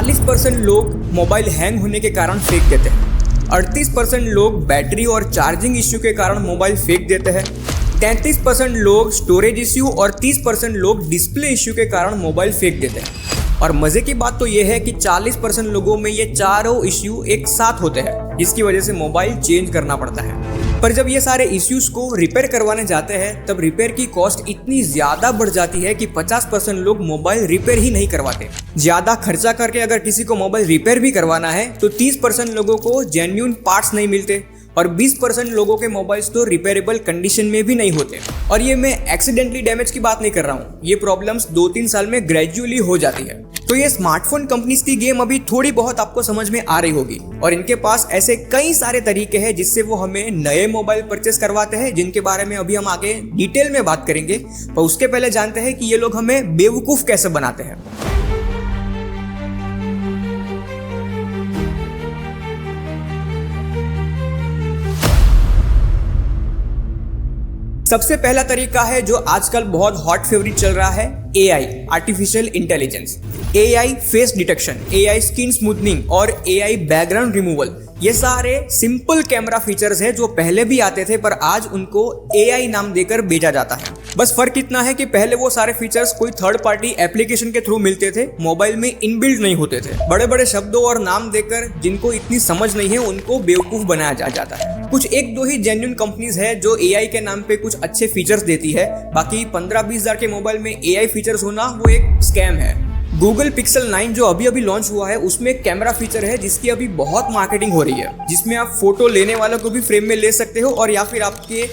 40% लोग mobile hang होने के कारण फेंक देते हैं। 38% लोग बैटरी और चार्जिंग इश्यू के कारण मोबाइल फेंक देते हैं। 33% लोग स्टोरेज इश्यू और 30% लोग डिस्प्ले इश्यू के कारण मोबाइल फेंक देते हैं। और मजे की बात तो यह है कि 40% लोगों में ये चारों इश्यू एक साथ होते हैं, जिसकी वजह से मोबाइल चेंज करना पड़ता है। पर जब ये सारे इश्यूज को रिपेयर करवाने जाते हैं तब रिपेयर की कॉस्ट इतनी ज्यादा बढ़ जाती है कि 50% लोग मोबाइल रिपेयर ही नहीं करवाते। ज्यादा खर्चा करके अगर किसी को मोबाइल रिपेयर भी करवाना है तो 30% लोगों को जेन्युइन पार्ट्स नहीं मिलते और 20% लोगों के मोबाइल्स तो रिपेयरेबल कंडीशन में भी नहीं होते। और ये मैं एक्सीडेंटली डैमेज की बात नहीं कर रहा हूँ, ये प्रॉब्लम्स 2-3 साल में ग्रेजुअली हो जाती है। तो ये स्मार्टफोन कंपनीज की गेम अभी थोड़ी बहुत आपको समझ में आ रही होगी और इनके पास ऐसे कई सारे तरीके हैं जिससे वो हमें नए मोबाइल परचेस करवाते हैं, जिनके बारे में अभी हम आगे डिटेल में बात करेंगे। पर उसके पहले जानते हैं कि ये लोग हमें बेवकूफ कैसे बनाते हैं। सबसे पहला तरीका है जो आजकल बहुत हॉट फेवरेट चल रहा है, AI artificial intelligence. AI face detection, AI skin smoothening और AI बैकग्राउंड रिमूवल, ये सारे सिंपल कैमरा फीचर्स हैं जो पहले भी आते थे पर आज उनको AI नाम देकर भेजा जाता है। बस फर्क इतना है कि पहले वो सारे फीचर्स कोई थर्ड पार्टी एप्लीकेशन के थ्रू मिलते थे, मोबाइल में इनबिल्ट नहीं होते थे। बड़े बड़े शब्दों और नाम देकर जिनको इतनी समझ नहीं है उनको बेवकूफ बनाया जाता है। कुछ 1-2 ही जेन्युइन कंपनीज है जो AI के नाम पे कुछ अच्छे फीचर्स देती है, बाकी 15-20 हजार के मोबाइल में AI फीचर्स होना वो एक स्कैम है। Google Pixel 9 जो अभी लॉन्च हुआ है उसमें एक कैमरा फीचर है जिसकी अभी बहुत मार्केटिंग हो रही है, जिसमें आप फोटो लेने वालों को भी फ्रेम में ले सकते हो और या फिर आपके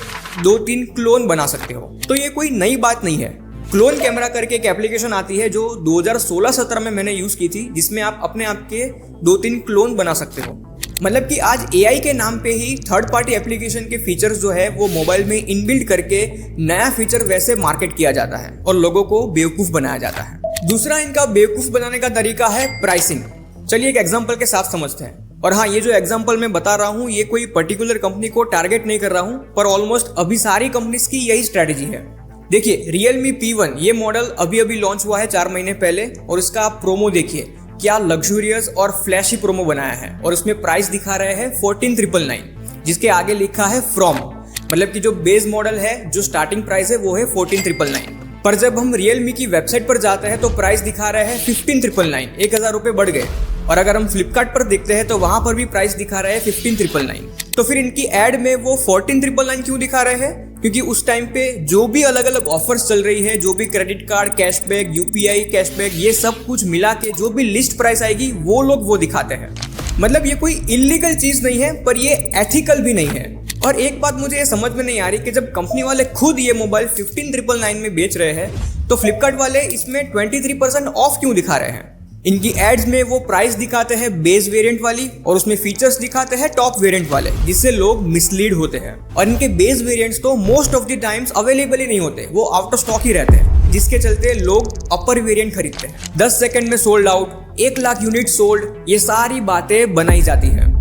2-3 क्लोन बना सकते हो। तो ये कोई नई बात नहीं है। क्लोन कैमरा करके एक एप्लीकेशन आती है जो 2016-17 में मैंने यूज की थी, जिसमें आप अपने आप के 2-3 क्लोन बना सकते हो। मतलब कि आज AI के नाम पे ही थर्ड पार्टी एप्लीकेशन के फीचर्स जो है वो मोबाइल में इनबिल्ट करके नया फीचर वैसे मार्केट किया जाता है और लोगों को बेवकूफ बनाया जाता है। दूसरा इनका बेवकूफ बनाने का तरीका है प्राइसिंग। चलिए एक एग्जांपल के साथ समझते हैं। और हाँ, ये जो एग्जांपल मैं बता रहा हूँ ये कोई पर्टिकुलर कंपनी को टारगेट नहीं कर रहा हूँ, पर ऑलमोस्ट अभी सारी कंपनीज की यही स्ट्रेटेजी है। देखिए Realme P1 ये मॉडल अभी लॉन्च हुआ है 4 महीने पहले और इसका आप प्रोमो देखिए, क्या लग्जूरियस और फ्लैशी प्रोमो बनाया है। और उसमें प्राइस दिखा रहे हैं 14,999, जिसके आगे लिखा है फ्रॉम, मतलब कि जो बेस मॉडल है जो स्टार्टिंग प्राइस है वो है 14,999। पर जब हम Realme की वेबसाइट पर जाते हैं तो प्राइस दिखा रहे हैं 15,999, 1,000 रुपये बढ़ गए। और अगर हम फ्लिपकार्ट पर देखते हैं तो वहां पर भी प्राइस दिखा रहे हैं 15,999। तो फिर इनकी एड में वो 14,999 क्यों दिखा रहे हैं? क्योंकि उस टाइम पे जो भी अलग अलग ऑफर्स चल रही है, जो भी credit card cashback, UPI cashback, ये सब कुछ मिला के जो भी लिस्ट प्राइस आएगी वो लोग वो दिखाते हैं। मतलब ये कोई इलीगल चीज नहीं है पर ये एथिकल भी नहीं है। और एक बात मुझे ये समझ में नहीं आ रही कि जब कंपनी वाले खुद ये मोबाइल 15,999 में बेच रहे हैं तो फ्लिपकार्ट वाले इसमें 23% ऑफ क्यों दिखा रहे हैं? इनकी एड्स में वो प्राइस दिखाते हैं बेस वेरिएंट वाली और उसमें फीचर्स दिखाते हैं टॉप वेरिएंट वाले, जिससे लोग मिसलीड होते हैं। और इनके बेस वेरिएंट्स तो most of the times available ही नहीं होते, वो आउट ऑफ स्टॉक ही रहते हैं, जिसके चलते लोग अपर वेरिएंट खरीदते हैं। 10 सेकंड में sold out, 1 lakh unit sold, ये सारी बातें बनाई जाती है।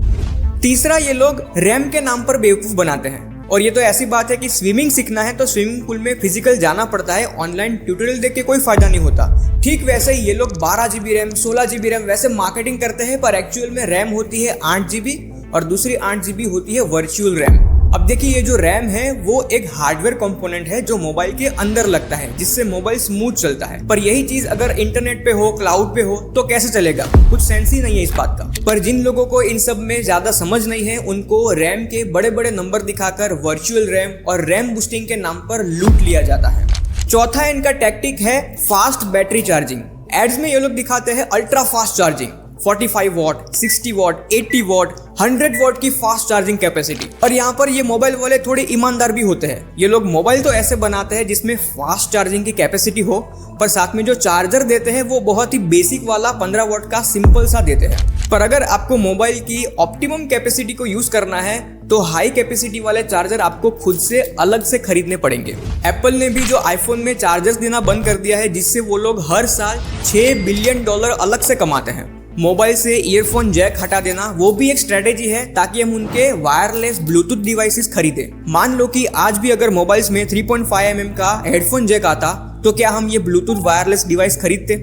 तीसरा, ये लोग रैम के नाम पर बेवकूफ बनाते हैं। और ये तो ऐसी बात है कि स्विमिंग सीखना है तो स्विमिंग पूल में फिजिकल जाना पड़ता है, ऑनलाइन ट्यूटोरियल देख के कोई फायदा नहीं होता। ठीक वैसे ही ये लोग 12 GB रैम, 16 GB रैम वैसे मार्केटिंग करते हैं, पर एक्चुअल में रैम होती है 8 GB और दूसरी 8 GB होती है वर्चुअल रैम। अब देखिए ये जो रैम है वो एक हार्डवेयर कंपोनेंट है जो मोबाइल के अंदर लगता है, जिससे मोबाइल स्मूथ चलता है। पर यही चीज अगर इंटरनेट पे हो, क्लाउड पे हो तो कैसे चलेगा? कुछ सेंस ही नहीं है इस बात का। पर जिन लोगों को इन सब में ज्यादा समझ नहीं है उनको रैम के बड़े बड़े नंबर दिखाकर वर्चुअल रैम और रैम बूस्टिंग के नाम पर लूट लिया जाता है। चौथा इनका टैक्टिक है फास्ट बैटरी चार्जिंग। एड्स में ये लोग दिखाते हैं ultra fast charging, 45 what, 60 what, 80 what, 100 what की फास्ट चार्जिंग कैपेसिटी। और यहाँ पर ये मोबाइल वाले थोड़े ईमानदार भी होते हैं। ये लोग मोबाइल तो ऐसे बनाते हैं जिसमें फास्ट चार्जिंग की कैपेसिटी हो, पर साथ में जो चार्जर देते हैं वो बहुत ही बेसिक वाला 15 वॉट का सिंपल सा देते हैं। पर अगर आपको मोबाइल की ऑप्टिमम कैपेसिटी को यूज करना है तो हाई कैपेसिटी वाले चार्जर आपको खुद से अलग से खरीदने पड़ेंगे। एप्पल ने भी जो आईफोन में चार्जर्स देना बंद कर दिया है, जिससे वो लोग हर साल $6 बिलियन अलग से कमाते हैं। मोबाइल से ईयरफोन जैक हटा देना वो भी एक स्ट्रेटेजी है ताकि हम उनके वायरलेस ब्लूटूथ डिवाइसेस खरीदें। मान लो कि आज भी अगर मोबाइल्स में 3.5 mm का हेडफोन जैक आता तो क्या हम ये ब्लूटूथ वायरलेस डिवाइस खरीदते?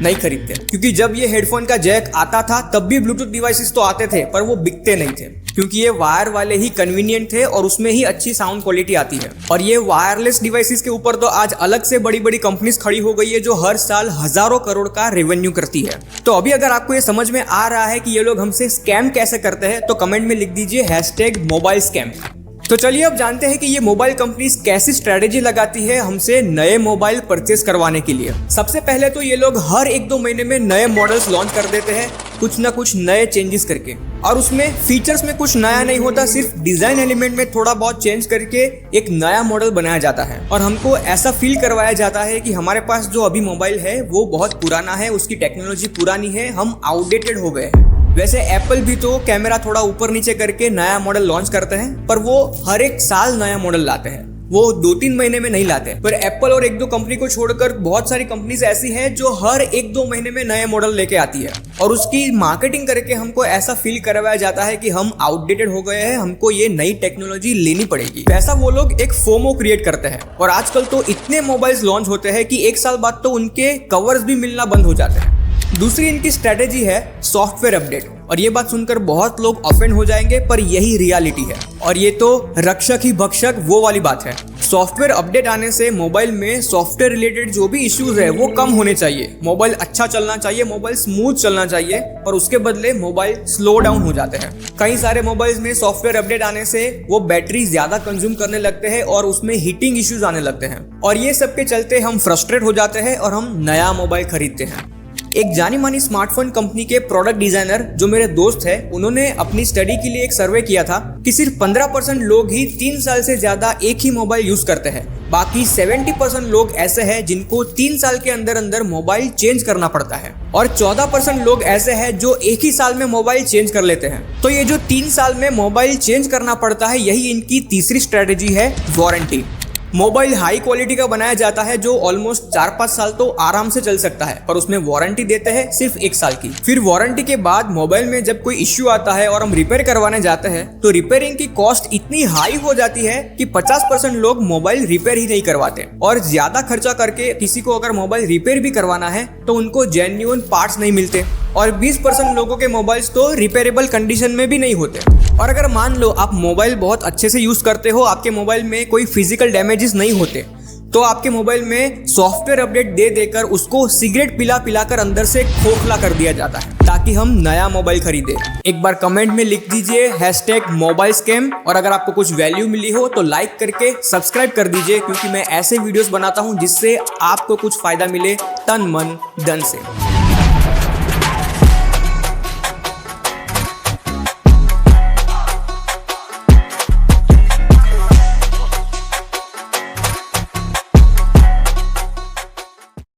नहीं खरीदते, क्योंकि जब ये हेडफोन का जैक आता था तब भी ब्लूटूथ डिवाइसेस तो आते थे पर वो बिकते नहीं थे, क्योंकि ये वायर वाले ही कन्वीनियंट थे और उसमें ही अच्छी साउंड क्वालिटी आती है। और ये वायरलेस डिवाइसेस के ऊपर तो आज अलग से बड़ी बड़ी कंपनीज खड़ी हो गई है जो हर साल हजारों करोड़ का रेवेन्यू करती है। तो अभी अगर आपको ये समझ में आ रहा है कि ये लोग हमसे स्कैम कैसे करते हैं तो कमेंट में लिख दीजिए #मोबाइल स्कैम। तो चलिए अब जानते हैं कि ये मोबाइल कंपनीज कैसी स्ट्रेटेजी लगाती है हमसे नए मोबाइल परचेस करवाने के लिए। सबसे पहले तो ये लोग हर 1-2 महीने में नए मॉडल्स लॉन्च कर देते हैं, कुछ ना कुछ नए चेंजेस करके, और उसमें फीचर्स में कुछ नया नहीं होता, सिर्फ डिजाइन एलिमेंट में थोड़ा बहुत चेंज करके एक नया मॉडल बनाया जाता है और हमको ऐसा फील करवाया जाता है कि हमारे पास जो अभी मोबाइल है वो बहुत पुराना है, उसकी टेक्नोलॉजी पुरानी है, हम आउटडेटेड हो गए हैं। वैसे एप्पल भी तो कैमरा थोड़ा ऊपर नीचे करके नया मॉडल लॉन्च करते हैं, पर वो हर एक साल नया मॉडल लाते हैं, वो 2-3 महीने में नहीं लाते। पर एप्पल और 1-2 कंपनी को छोड़कर बहुत सारी कंपनीज ऐसी हैं जो हर 1-2 महीने में नए मॉडल लेके आती है और उसकी मार्केटिंग करके हमको ऐसा फील करवाया जाता है कि हम आउटडेटेड हो गए हैं, हमको ये नई टेक्नोलॉजी लेनी पड़ेगी। ऐसा वो लोग एक फोमो क्रिएट करते हैं और आजकल तो इतने मोबाइल्स लॉन्च होते हैं कि 1 साल बाद तो उनके कवर्स भी मिलना बंद हो जाते हैं। दूसरी इनकी स्ट्रेटेजी है सॉफ्टवेयर अपडेट, और ये बात सुनकर बहुत लोग ऑफेंड हो जाएंगे पर यही रियलिटी है, और ये तो रक्षक ही भक्षक वो वाली बात है। सॉफ्टवेयर अपडेट आने से मोबाइल में सॉफ्टवेयर रिलेटेड जो भी इश्यूज है वो कम होने चाहिए, मोबाइल अच्छा चलना चाहिए, मोबाइल स्मूथ चलना चाहिए, और उसके बदले मोबाइल स्लो डाउन हो जाते हैं। कई सारे मोबाइल्स में सॉफ्टवेयर अपडेट आने से वो बैटरी ज्यादा कंज्यूम करने लगते हैं और उसमें हीटिंग इश्यूज आने लगते हैं, और ये सब के चलते हम फ्रस्ट्रेट हो जाते हैं और हम नया मोबाइल खरीदते हैं। एक जानी मानी स्मार्टफोन कंपनी के प्रोडक्ट डिजाइनर जो मेरे दोस्त है, उन्होंने अपनी स्टडी के लिए एक सर्वे किया था कि सिर्फ 15% लोग ही 3 साल से ज्यादा एक ही मोबाइल यूज करते हैं, बाकी 70% लोग ऐसे हैं जिनको 3 साल के अंदर अंदर मोबाइल चेंज करना पड़ता है, और 14% लोग ऐसे हैं जो एक ही साल में मोबाइल चेंज कर लेते हैं। तो ये जो 3 साल में मोबाइल चेंज करना पड़ता है, यही इनकी तीसरी स्ट्रेटेजी है, वारंटी। मोबाइल हाई क्वालिटी का बनाया जाता है जो ऑलमोस्ट 4-5 साल तो आराम से चल सकता है, पर उसमें वारंटी देते हैं सिर्फ 1 साल की। फिर वारंटी के बाद मोबाइल में जब कोई इश्यू आता है और हम रिपेयर करवाने जाते हैं तो रिपेयरिंग की कॉस्ट इतनी हाई हो जाती है कि 50% लोग मोबाइल रिपेयर ही नहीं करवाते, और ज्यादा खर्चा करके किसी को अगर मोबाइल रिपेयर भी करवाना है तो उनको जेन्युइन पार्ट्स नहीं मिलते, और 20% लोगों के मोबाइल्स तो रिपेयरेबल कंडीशन में भी नहीं होते। और अगर मान लो आप मोबाइल बहुत अच्छे से यूज करते हो, आपके मोबाइल में कोई फिजिकल डैमेजेस नहीं होते, तो आपके मोबाइल में सॉफ्टवेयर अपडेट दे देकर उसको सिगरेट पिला कर अंदर से खोखला कर दिया जाता है ताकि हम नया मोबाइल खरीदे। एक बार कमेंट में लिख दीजिए #मोबाइल स्कैम, और अगर आपको कुछ वैल्यू मिली हो तो लाइक करके सब्सक्राइब कर दीजिए, क्योंकि मैं ऐसे वीडियोस बनाता हूं जिससे आपको कुछ फायदा मिले तन मन धन से।